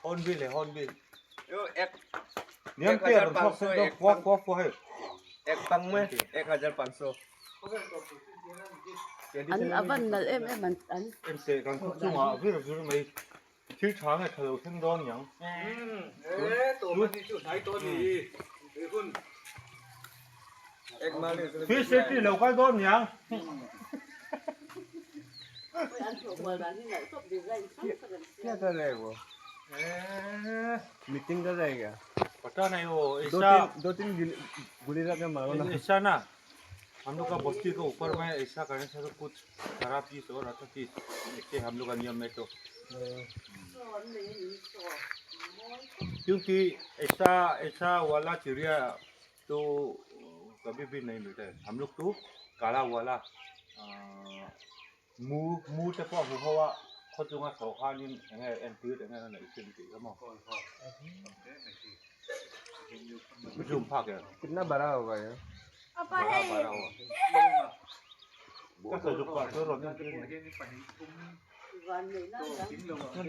Hornbill है Hornbill एक नियम पे हम सब से तो फो है एक पंग में 1500 An aban na em an em sẽ càng khúc chung à ví dụ mấy chữ sáng này thầu thêm đón nhỉ tổ mình đi chịu thái to gì để con एक माल phía sẽ đi lâu cái đón nhỉ an thổ bờ là như này top đi dây क्या कर रहे हैं वो meeting कर रहे हैं क्या पता नहीं वो दो ऐसा तीन दो तीन गुली रख के मारो ना ऐसा ना हम लोग का बस्ती के ऊपर में ऐसा करने से तो कुछ खराब चीज और अच्छा चीज देखते हम लोग का नियम में तो क्योंकि ऐसा ऐसा वाला चिड़िया तो कभी भी नहीं मिलता है हम लोग तो काला वाला मुंह से पा हुआ खुद जो सौ खान इन एंटीड ना इसे भी कम जुम भाग है कितना बड़ा होगा ये बड़ा बड़ा हुआ bộ các sử dụng quả tôi rồi cái này cũng Van này nó